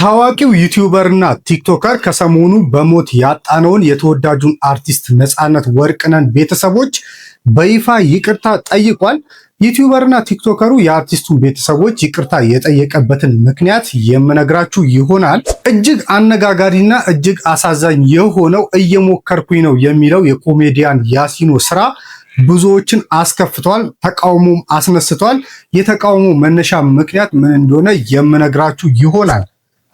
ታዋቂው ዩቲዩበርና ቲክቶከር ከሰሞኑ በሞት ያጣነውን የተወዳጁን አርቲስት ነፃነት ወርቅነህን ቤተሰቦች በይፋ ይቅርታ ጠይቋል። ዩቲዩበርና ቲክቶከሩ የአርቲስቱን ቤተሰቦች ይቅርታ የጠየቀበትን ምክንያት የምነግራችሁ ይሆናል። እጅግ አነጋጋሪና እጅግ አሳዛኝ የሆነው እየሞከርኩኝ ነው የሚለው የኮሜዲያን ያሲኖ ስራ ብዙዎችን አስከፍቷል፣ ተቃውሞም አስነስቷል። የተቃውሞ መነሻ ምክንያት ምን እንደሆነ የምነግራችሁ ይሆናል።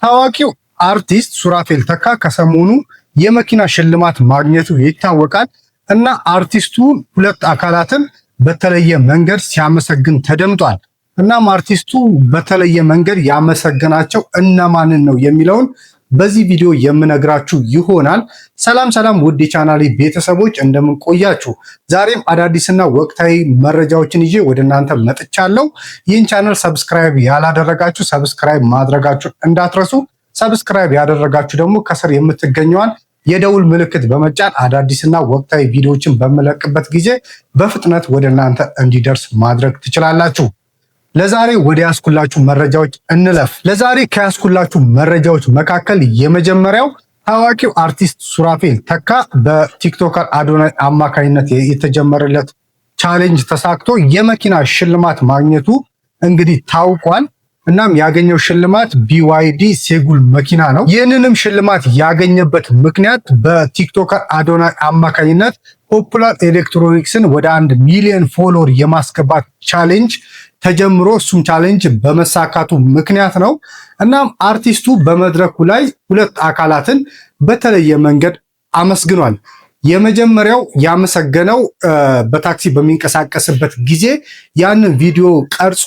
ታዋቂው አርቲስት ሱራፌል ተካ ከሰሞኑ የመኪና ሽልማት ማግኘቱ ይታወቃል እና አርቲስቱ ሁለት አካላትን በተለየ መንገድ ሲያመሰግን ተደምጧል። እናም አርቲስቱ በተለየ መንገድ ያመሰገናቸው እነማንን ነው የሚለውን በዚህ ቪዲዮ የምነግራችሁ ይሆናል። ሰላም ሰላም ውድ የቻናሌ ቤተሰቦች እንደምን ቆያችሁ? ዛሬም አዳዲስና ወቅታዊ መረጃዎችን ይዤ ወደ እናንተ መጥቻለሁ። ይህን ቻናል ሰብስክራይብ ያላደረጋችሁ ሰብስክራይብ ማድረጋችሁ እንዳትረሱ። ሰብስክራይብ ያደረጋችሁ ደግሞ ከስር የምትገኘዋን የደውል ምልክት በመጫን አዳዲስና ወቅታዊ ቪዲዮዎችን በመለቅበት ጊዜ በፍጥነት ወደ እናንተ እንዲደርስ ማድረግ ትችላላችሁ። ለዛሬ ወደ ያስኩላችሁ መረጃዎች እንለፍ። ለዛሬ ከያስኩላችሁ መረጃዎች መካከል የመጀመሪያው ታዋቂው አርቲስት ሱራፌል ተካ በቲክቶከር አዶናይ አማካኝነት የተጀመረለት ቻሌንጅ ተሳክቶ የመኪና ሽልማት ማግኘቱ እንግዲህ ታውቋል። እናም ያገኘው ሽልማት BYD ሴጉል መኪና ነው። ይህንንም ሽልማት ያገኘበት ምክንያት በቲክቶከር አዶናይ አማካኝነት ፖፑላር ኤሌክትሮኒክስን ወደ 1 ሚሊዮን ፎሎወር የማስገባት ቻሌንጅ ተጀምሮ እሱም ቻሌንጅ በመሳካቱ ምክንያት ነው። እናም አርቲስቱ በመድረኩ ላይ ሁለት አካላትን በተለየ መንገድ አመስግኗል። የመጀመሪያው ያመሰገነው በታክሲ በሚንቀሳቀስበት ጊዜ ያንን ቪዲዮ ቀርጾ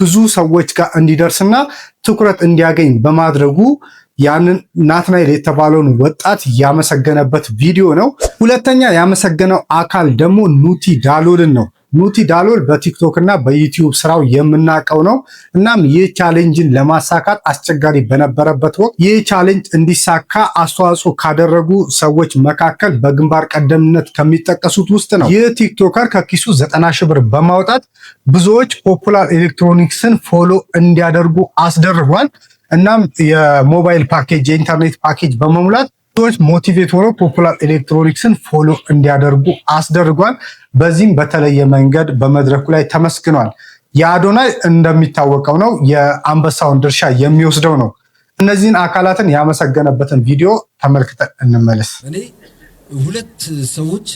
ብዙ ሰዎች ጋር እንዲደርስና ትኩረት እንዲያገኝ በማድረጉ ያንን ናትናኤል የተባለውን ወጣት ያመሰገነበት ቪዲዮ ነው። ሁለተኛ ያመሰገነው አካል ደግሞ ኑቲ ዳሎልን ነው። ኑቲ ዳሎል በቲክቶክ እና በዩቲዩብ ስራው የምናውቀው ነው። እናም ይህ ቻሌንጅን ለማሳካት አስቸጋሪ በነበረበት ወቅት ይህ ቻሌንጅ እንዲሳካ አስተዋጽኦ ካደረጉ ሰዎች መካከል በግንባር ቀደምነት ከሚጠቀሱት ውስጥ ነው። ይህ ቲክቶከር ከኪሱ 90 ሺህ ብር በማውጣት ብዙዎች ፖፑላር ኤሌክትሮኒክስን ፎሎ እንዲያደርጉ አስደርጓል። እናም የሞባይል ፓኬጅ የኢንተርኔት ፓኬጅ በመሙላት ሰዎች ሞቲቬት ሆነው ፖፑላር ኤሌክትሮኒክስን ፎሎ እንዲያደርጉ አስደርጓል። በዚህም በተለየ መንገድ በመድረኩ ላይ ተመስግኗል። የአዶናይ እንደሚታወቀው ነው የአንበሳውን ድርሻ የሚወስደው ነው። እነዚህን አካላትን ያመሰገነበትን ቪዲዮ ተመልክተን እንመለስ። እኔ ሁለት ሰዎች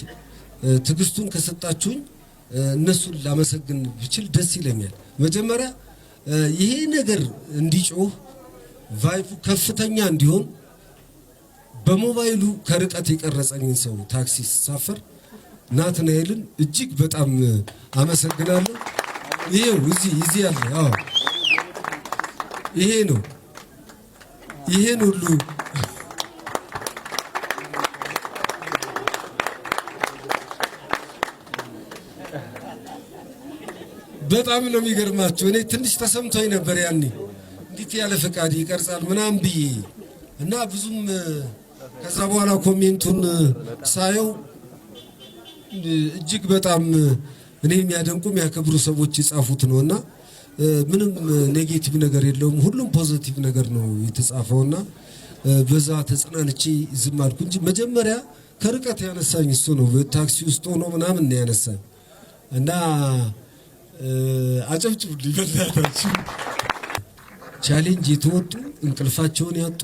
ትዕግስቱን ከሰጣችሁኝ እነሱን ላመሰግን ብችል ደስ ይለኛል። መጀመሪያ ይሄ ነገር እንዲጮህ ቫይቡ ከፍተኛ እንዲሆን በሞባይሉ ከርቀት የቀረጸኝን ሰው ታክሲ ሳፈር ናትናኤልን እጅግ በጣም አመሰግናለሁ። ይሄው እዚህ ያለ ይሄ ነው። ይሄን ሁሉ በጣም ነው የሚገርማችሁ። እኔ ትንሽ ተሰምቶኝ ነበር ያኔ እንዴት ያለ ፈቃድ ይቀርጻል ምናምን ብዬ እና ብዙም ከዛ በኋላ ኮሜንቱን ሳየው እጅግ በጣም እኔ የሚያደንቁ የሚያከብሩ ሰዎች የጻፉት ነውና ምንም ኔጌቲቭ ነገር የለውም። ሁሉም ፖዚቲቭ ነገር ነው የተጻፈውና በዛ ተጽናንቼ ዝም አልኩ እንጂ መጀመሪያ ከርቀት ያነሳኝ እሱ ነው። በታክሲ ውስጥ ሆኖ ምናምን ነው ያነሳኝ እና አጨብጭቡ ሊበላታችሁ ቻሌንጅ የተወጡ እንቅልፋቸውን ያጡ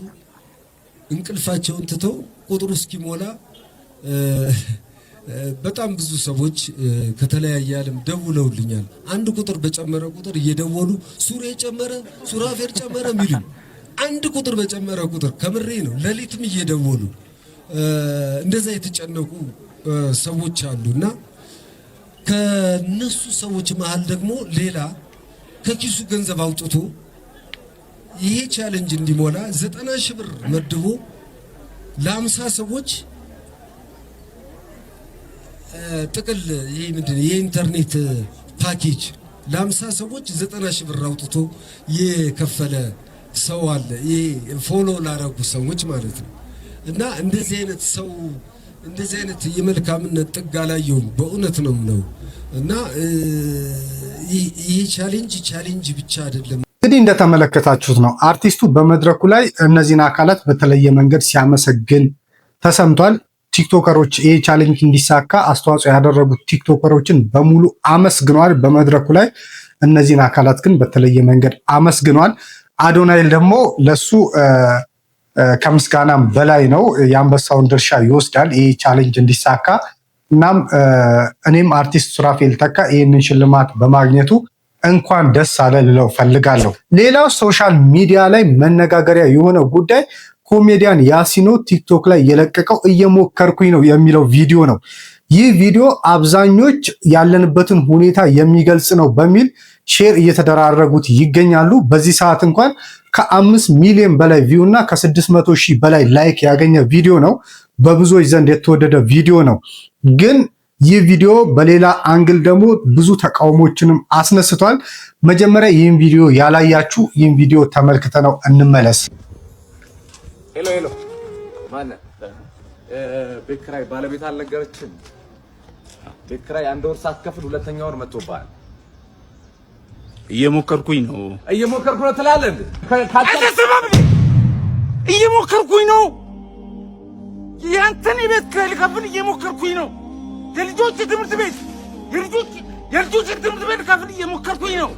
እንቅልፋቸውን ትተው ቁጥሩ እስኪሞላ በጣም ብዙ ሰዎች ከተለያየ ዓለም ደውለውልኛል። አንድ ቁጥር በጨመረ ቁጥር እየደወሉ ሱሬ ጨመረ፣ ሱራፌል ጨመረ ሚሉ አንድ ቁጥር በጨመረ ቁጥር ከምሬ ነው ሌሊትም እየደወሉ እንደዛ የተጨነቁ ሰዎች አሉና ከነሱ ሰዎች መሃል ደግሞ ሌላ ከኪሱ ገንዘብ አውጥቶ ይሄ ቻሌንጅ እንዲሞላ 90 ሺህ ብር መድቦ ለ50 ሰዎች ጥቅል ይሄ ምንድነው የኢንተርኔት ፓኬጅ ለ50 ሰዎች 90 ሺህ ብር አውጥቶ የከፈለ ሰው አለ። ይሄ ፎሎ ላረጉ ሰዎች ማለት ነው። እና እንደዚህ አይነት ሰው እንደዚህ አይነት የመልካምነት ጥግ አላየሁም። በእውነት ነው። እና ይሄ ቻሌንጅ ብቻ አይደለም። እንግዲህ እንደተመለከታችሁት ነው አርቲስቱ በመድረኩ ላይ እነዚህን አካላት በተለየ መንገድ ሲያመሰግን ተሰምቷል። ቲክቶከሮች ይህ ቻሌንጅ እንዲሳካ አስተዋጽኦ ያደረጉት ቲክቶከሮችን በሙሉ አመስግኗል በመድረኩ ላይ። እነዚህን አካላት ግን በተለየ መንገድ አመስግኗል። አዶናይል ደግሞ ለሱ ከምስጋናም በላይ ነው፣ የአንበሳውን ድርሻ ይወስዳል ይህ ቻሌንጅ እንዲሳካ። እናም እኔም አርቲስት ሱራፌል ተካ ይህንን ሽልማት በማግኘቱ እንኳን ደስ አለ ልለው ፈልጋለሁ። ሌላው ሶሻል ሚዲያ ላይ መነጋገሪያ የሆነ ጉዳይ ኮሜዲያን ያሲኖ ቲክቶክ ላይ የለቀቀው እየሞከርኩኝ ነው የሚለው ቪዲዮ ነው። ይህ ቪዲዮ አብዛኞች ያለንበትን ሁኔታ የሚገልጽ ነው በሚል ሼር እየተደራረጉት ይገኛሉ። በዚህ ሰዓት እንኳን ከ5 ሚሊዮን በላይ ቪው እና ከ600 ሺህ በላይ ላይክ ያገኘ ቪዲዮ ነው። በብዙዎች ዘንድ የተወደደ ቪዲዮ ነው። ግን ይህ ቪዲዮ በሌላ አንግል ደግሞ ብዙ ተቃውሞችንም አስነስቷል። መጀመሪያ ይህን ቪዲዮ ያላያችሁ ይህን ቪዲዮ ተመልክተ ነው እንመለስ። ሄሎ ሄሎ፣ ማነህ? ቤት ኪራይ ባለቤት አልነገረችም? ቤት ኪራይ 1 ወር ሳትከፍል 2ኛ ወር መጥቶብሃል። እየሞከርኩኝ ነው ትላለህ እንዴ? እየሞከርኩኝ ነው። ያንተን የቤት ኪራይ ልከፍል እየሞከርኩኝ ነው። የልጆች ትምህርት ቤት ልከፍል እየሞከርኩኝ ነው።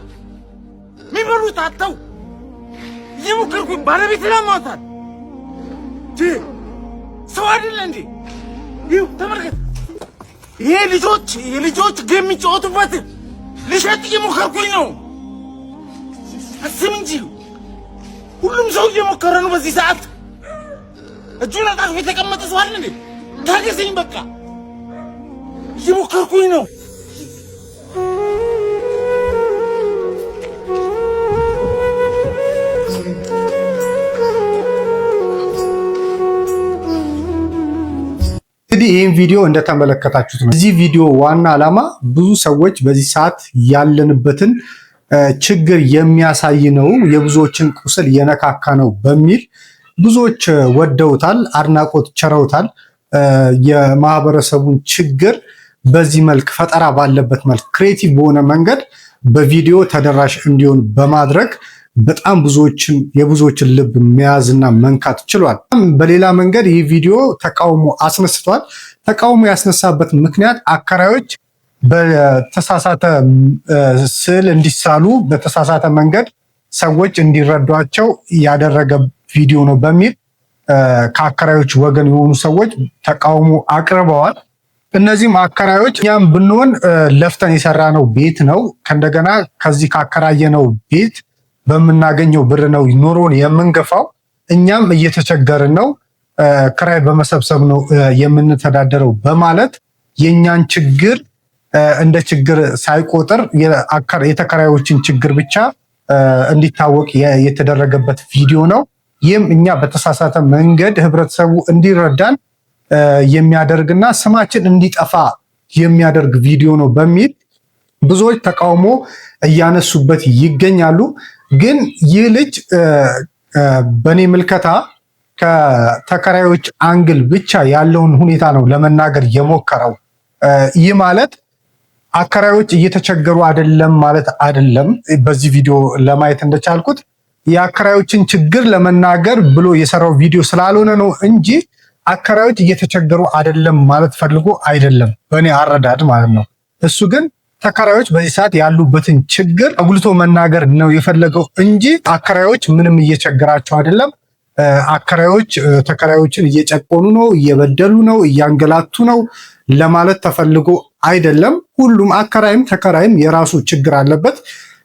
የሚበሉት አጥተው እየሞከርኩኝ ባለቤት ለማውጣት ሰው አይደለ እንዴ? ይኸው ተመልከት። ይሄ የልጆች ጌም የሚጫወቱበት ልሸጥ እየሞከርኩኝ ነው። አስብ እንጂ ሁሉም ሰው እየሞከረ ነው። በዚህ ሰዓት እጁን አጣጥፎ የተቀመጠ ሰው አለ እንዴ? ታገሰኝ፣ በቃ እየሞከርኩኝ ነው። እንግዲህ ይህን ቪዲዮ እንደተመለከታችሁት ነው። እዚህ ቪዲዮ ዋና ዓላማ ብዙ ሰዎች በዚህ ሰዓት ያለንበትን ችግር የሚያሳይ ነው፣ የብዙዎችን ቁስል የነካካ ነው በሚል ብዙዎች ወደውታል፣ አድናቆት ቸረውታል። የማህበረሰቡን ችግር በዚህ መልክ ፈጠራ ባለበት መልክ ክሬቲቭ በሆነ መንገድ በቪዲዮ ተደራሽ እንዲሆን በማድረግ በጣም የብዙዎችን ልብ መያዝና መንካት ችሏል። በሌላ መንገድ ይህ ቪዲዮ ተቃውሞ አስነስቷል። ተቃውሞ ያስነሳበት ምክንያት አከራዮች በተሳሳተ ስዕል እንዲሳሉ በተሳሳተ መንገድ ሰዎች እንዲረዷቸው ያደረገ ቪዲዮ ነው በሚል ከአከራዮች ወገን የሆኑ ሰዎች ተቃውሞ አቅርበዋል። እነዚህም አከራዮች እኛም ብንሆን ለፍተን የሰራነው ቤት ነው፣ ከእንደገና ከዚህ ካከራየነው ቤት በምናገኘው ብር ነው ኑሮን የምንገፋው፣ እኛም እየተቸገርን ነው፣ ክራይ በመሰብሰብ ነው የምንተዳደረው በማለት የእኛን ችግር እንደ ችግር ሳይቆጥር የተከራዮችን ችግር ብቻ እንዲታወቅ የተደረገበት ቪዲዮ ነው። ይህም እኛ በተሳሳተ መንገድ ህብረተሰቡ እንዲረዳን የሚያደርግና ስማችን እንዲጠፋ የሚያደርግ ቪዲዮ ነው በሚል ብዙዎች ተቃውሞ እያነሱበት ይገኛሉ። ግን ይህ ልጅ በእኔ ምልከታ ከተከራዮች አንግል ብቻ ያለውን ሁኔታ ነው ለመናገር የሞከረው። ይህ ማለት አከራዮች እየተቸገሩ አይደለም ማለት አይደለም። በዚህ ቪዲዮ ለማየት እንደቻልኩት የአከራዮችን ችግር ለመናገር ብሎ የሰራው ቪዲዮ ስላልሆነ ነው እንጂ አከራዮች እየተቸገሩ አይደለም ማለት ፈልጎ አይደለም፣ በእኔ አረዳድ ማለት ነው። እሱ ግን ተከራዮች በዚህ ሰዓት ያሉበትን ችግር አጉልቶ መናገር ነው የፈለገው እንጂ አከራዮች ምንም እየቸገራቸው አይደለም። አከራዮች ተከራዮችን እየጨቆኑ ነው፣ እየበደሉ ነው፣ እያንገላቱ ነው ለማለት ተፈልጎ አይደለም። ሁሉም አከራይም ተከራይም የራሱ ችግር አለበት።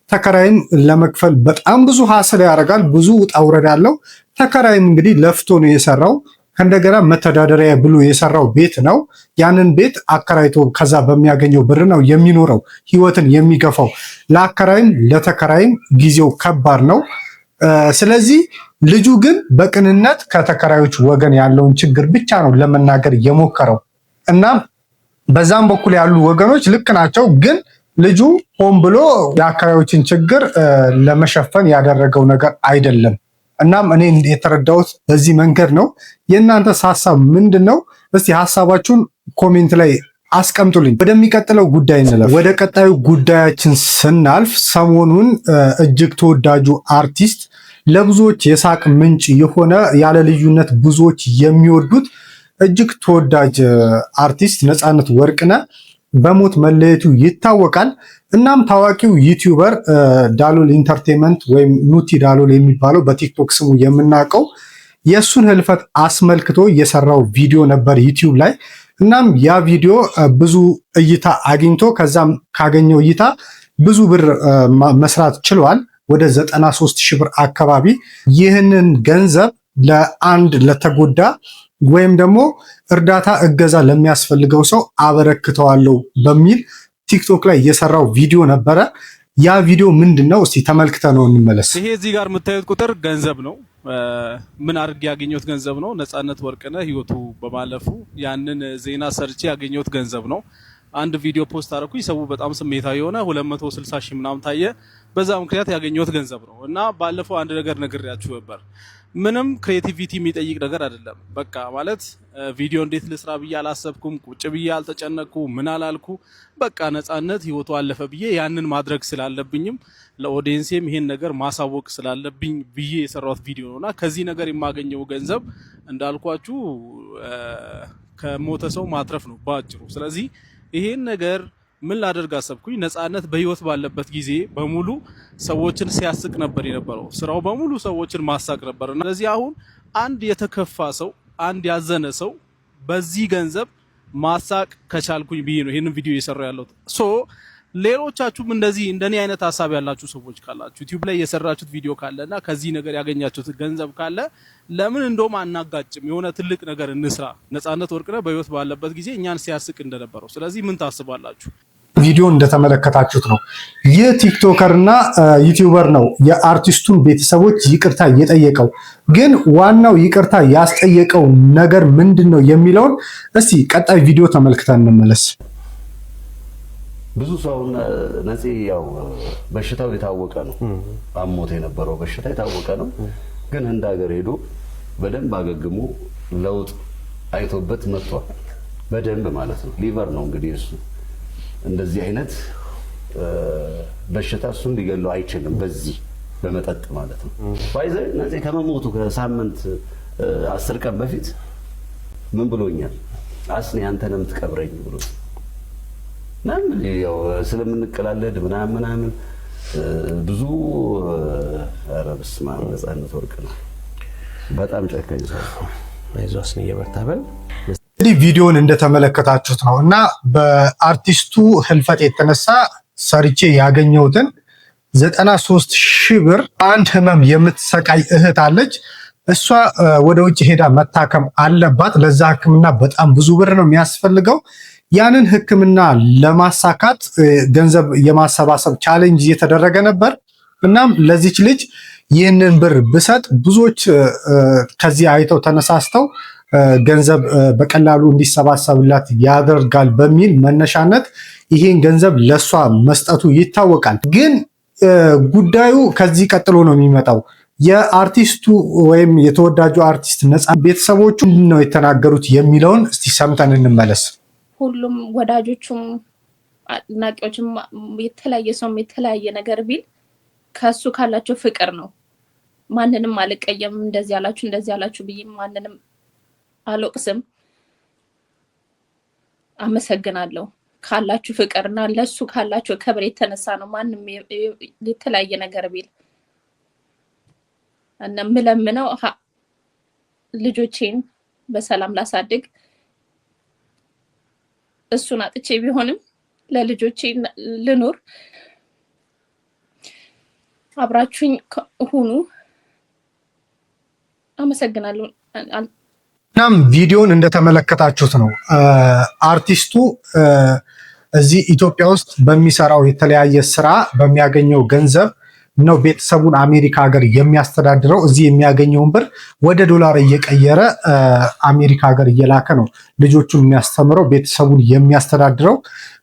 ተከራይም ለመክፈል በጣም ብዙ ሀስል ያደርጋል፣ ብዙ ውጣ ውረድ አለው። ተከራይም እንግዲህ ለፍቶ ነው የሰራው፣ ከእንደገና መተዳደሪያ ብሎ የሰራው ቤት ነው። ያንን ቤት አከራይቶ ከዛ በሚያገኘው ብር ነው የሚኖረው፣ ህይወትን የሚገፋው። ለአከራይም ለተከራይም ጊዜው ከባድ ነው። ስለዚህ ልጁ ግን በቅንነት ከተከራዮች ወገን ያለውን ችግር ብቻ ነው ለመናገር የሞከረው እና በዛም በኩል ያሉ ወገኖች ልክ ናቸው። ግን ልጁ ሆን ብሎ የአከራዮችን ችግር ለመሸፈን ያደረገው ነገር አይደለም። እናም እኔ የተረዳሁት በዚህ መንገድ ነው። የእናንተስ ሀሳብ ምንድን ነው? እስቲ ሀሳባችሁን ኮሜንት ላይ አስቀምጡልኝ። ወደሚቀጥለው ጉዳይ እንለፍ። ወደ ቀጣዩ ጉዳያችን ስናልፍ ሰሞኑን እጅግ ተወዳጁ አርቲስት ለብዙዎች የሳቅ ምንጭ የሆነ ያለ ልዩነት ብዙዎች የሚወዱት እጅግ ተወዳጅ አርቲስት ነፃነት ወርቅነህ በሞት መለየቱ ይታወቃል። እናም ታዋቂው ዩቲዩበር ዳሎል ኢንተርቴንመንት ወይም ኑቲ ዳሎል የሚባለው በቲክቶክ ስሙ የምናውቀው የእሱን ህልፈት አስመልክቶ የሰራው ቪዲዮ ነበር ዩቲዩብ ላይ። እናም ያ ቪዲዮ ብዙ እይታ አግኝቶ ከዛም ካገኘው እይታ ብዙ ብር መስራት ችሏል። ወደ 93 ሺህ ብር አካባቢ። ይህንን ገንዘብ ለአንድ ለተጎዳ ወይም ደግሞ እርዳታ እገዛ ለሚያስፈልገው ሰው አበረክተዋለሁ በሚል ቲክቶክ ላይ የሰራው ቪዲዮ ነበረ። ያ ቪዲዮ ምንድን ነው? እስቲ ተመልክተ ነው እንመለስ። ይሄ እዚህ ጋር የምታዩት ቁጥር ገንዘብ ነው። ምን አድርጌ ያገኘሁት ገንዘብ ነው። ነፃነት ወርቅነህ ህይወቱ በማለፉ ያንን ዜና ሰርቼ ያገኘሁት ገንዘብ ነው። አንድ ቪዲዮ ፖስት አደረኩኝ። ሰው በጣም ስሜታዊ የሆነ 260 ሺህ ምናምን ታየ። በዛ ምክንያት ያገኘሁት ገንዘብ ነው እና ባለፈው አንድ ነገር ነግሬያችሁ ነበር። ምንም ክሬቲቪቲ የሚጠይቅ ነገር አይደለም። በቃ ማለት ቪዲዮ እንዴት ልስራ ብዬ አላሰብኩም። ቁጭ ብዬ አልተጨነቅኩ፣ ምን አላልኩ። በቃ ነፃነት ህይወቱ አለፈ ብዬ ያንን ማድረግ ስላለብኝም ለኦዲየንሴም ይሄን ነገር ማሳወቅ ስላለብኝ ብዬ የሰራሁት ቪዲዮ ነውና ከዚህ ነገር የማገኘው ገንዘብ እንዳልኳችሁ ከሞተ ሰው ማትረፍ ነው ባጭሩ። ስለዚህ ይሄን ነገር ምን ላደርግ አሰብኩኝ። ነፃነት በህይወት ባለበት ጊዜ በሙሉ ሰዎችን ሲያስቅ ነበር የነበረው። ስራው በሙሉ ሰዎችን ማሳቅ ነበር። ስለዚህ አሁን አንድ የተከፋ ሰው፣ አንድ ያዘነ ሰው በዚህ ገንዘብ ማሳቅ ከቻልኩኝ ብዬ ነው ይሄንን ቪዲዮ እየሰራሁ ያለሁት። ሶ ሌሎቻችሁም እንደዚህ እንደኔ አይነት ሀሳብ ያላችሁ ሰዎች ካላችሁ ዩቲዩብ ላይ የሰራችሁት ቪዲዮ ካለና ከዚህ ነገር ያገኛችሁት ገንዘብ ካለ ለምን እንደውም አናጋጭም? የሆነ ትልቅ ነገር እንስራ። ነፃነት ወርቅነህ በህይወት ባለበት ጊዜ እኛን ሲያስቅ እንደነበረው። ስለዚህ ምን ታስባላችሁ? ቪዲዮ እንደተመለከታችሁት ነው። ይህ ቲክቶከር እና ዩቲዩበር ነው የአርቲስቱን ቤተሰቦች ይቅርታ እየጠየቀው። ግን ዋናው ይቅርታ ያስጠየቀው ነገር ምንድን ነው የሚለውን እስቲ ቀጣይ ቪዲዮ ተመልክተን እንመለስ። ብዙ ሰው ነፂ ያው በሽታው የታወቀ ነው። አሞት የነበረው በሽታ የታወቀ ነው። ግን ህንድ ሀገር ሄዶ በደንብ አገግሞ ለውጥ አይቶበት መጥቷል። በደንብ ማለት ነው። ሊቨር ነው እንግዲህ እሱ እንደዚህ አይነት በሽታ እሱን ሊገለው አይችልም። በዚህ በመጠጥ ማለት ነው። ባይዘ ነፂ ከመሞቱ ከሳምንት 10 ቀን በፊት ምን ብሎኛል? አስኔ አንተንም ትቀብረኝ ብሎ ምናምን ያው ስለምንቀላለድ ምናምን ብዙ ኧረ በስመ አብ ነፃነት ወርቅነህ በጣም ጨካኝ ሰው። አይዞህ አስኔ እየበርታ በል። እንግዲህ ቪዲዮን እንደተመለከታችሁት ነው እና በአርቲስቱ ህልፈት የተነሳ ሰርቼ ያገኘሁትን 93 ሺህ ብር አንድ ህመም የምትሰቃይ እህት አለች። እሷ ወደ ውጭ ሄዳ መታከም አለባት። ለዛ ህክምና በጣም ብዙ ብር ነው የሚያስፈልገው። ያንን ህክምና ለማሳካት ገንዘብ የማሰባሰብ ቻሌንጅ እየተደረገ ነበር። እናም ለዚች ልጅ ይህንን ብር ብሰጥ ብዙዎች ከዚህ አይተው ተነሳስተው ገንዘብ በቀላሉ እንዲሰባሰብላት ያደርጋል በሚል መነሻነት ይሄን ገንዘብ ለሷ መስጠቱ ይታወቃል። ግን ጉዳዩ ከዚህ ቀጥሎ ነው የሚመጣው። የአርቲስቱ ወይም የተወዳጁ አርቲስት ነፃነት ቤተሰቦቹ ምንድን ነው የተናገሩት የሚለውን እስቲ ሰምተን እንመለስ። ሁሉም ወዳጆቹም አድናቂዎችም የተለያየ ሰውም የተለያየ ነገር ቢል ከሱ ካላቸው ፍቅር ነው። ማንንም አልቀየም። እንደዚህ ያላችሁ ብዬ ማንንም አልወቅስም። አመሰግናለሁ ካላችሁ ፍቅርና ለሱ ካላችሁ ክብር የተነሳ ነው። ማንም የተለያየ ነገር ቢል እና ምለምነው ልጆቼን በሰላም ላሳድግ እሱን አጥቼ ቢሆንም ለልጆቼ ልኖር። አብራችሁኝ ሁኑ። አመሰግናለሁ። እናም ቪዲዮን እንደተመለከታችሁት ነው አርቲስቱ እዚህ ኢትዮጵያ ውስጥ በሚሰራው የተለያየ ስራ በሚያገኘው ገንዘብ ነው ቤተሰቡን አሜሪካ ሀገር የሚያስተዳድረው። እዚህ የሚያገኘውን ብር ወደ ዶላር እየቀየረ አሜሪካ ሀገር እየላከ ነው ልጆቹን የሚያስተምረው፣ ቤተሰቡን የሚያስተዳድረው።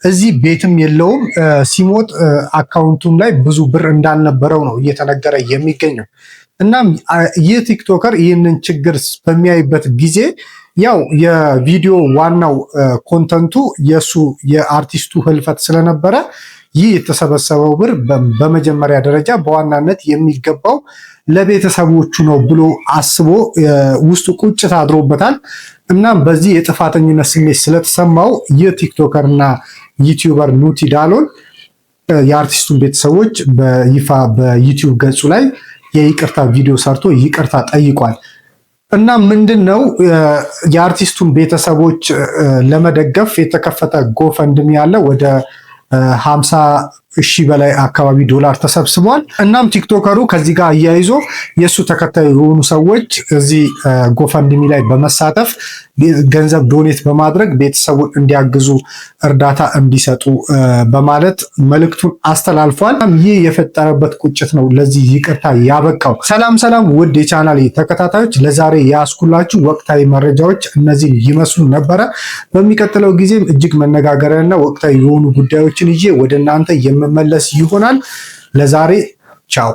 እዚህ ቤትም የለውም። ሲሞት አካውንቱም ላይ ብዙ ብር እንዳልነበረው ነው እየተነገረ የሚገኘው። እናም ይህ ቲክቶከር ይህንን ችግር በሚያይበት ጊዜ ያው የቪዲዮ ዋናው ኮንተንቱ የሱ የአርቲስቱ ህልፈት ስለነበረ ይህ የተሰበሰበው ብር በመጀመሪያ ደረጃ በዋናነት የሚገባው ለቤተሰቦቹ ነው ብሎ አስቦ ውስጡ ቁጭት አድሮበታል። እናም በዚህ የጥፋተኝነት ስሜት ስለተሰማው የቲክቶከር እና ዩቲዩበር ኑቲ ዳሎል የአርቲስቱን ቤተሰቦች በይፋ በዩቲዩብ ገጹ ላይ የይቅርታ ቪዲዮ ሰርቶ ይቅርታ ጠይቋል። እና ምንድነው የአርቲስቱን ቤተሰቦች ለመደገፍ የተከፈተ ጎፈንድሚ ያለ ወደ 50,000 በላይ አካባቢ ዶላር ተሰብስቧል። እናም ቲክቶከሩ ከዚህ ጋር አያይዞ የእሱ ተከታይ የሆኑ ሰዎች እዚህ ጎፈንድሚ ላይ በመሳተፍ ገንዘብ ዶኔት በማድረግ ቤተሰቡን እንዲያግዙ እርዳታ እንዲሰጡ በማለት መልእክቱን አስተላልፏል። ይህ የፈጠረበት ቁጭት ነው ለዚህ ይቅርታ ያበቃው። ሰላም ሰላም ውድ የቻናሌ ተከታታዮች፣ ለዛሬ ያስኩላችሁ ወቅታዊ መረጃዎች እነዚህን ይመስሉ ነበረ። በሚቀጥለው ጊዜም እጅግ መነጋገሪያና ወቅታዊ የሆኑ ጉዳዮችን ይዤ ወደ እናንተ የምመለስ ይሆናል። ለዛሬ ቻው።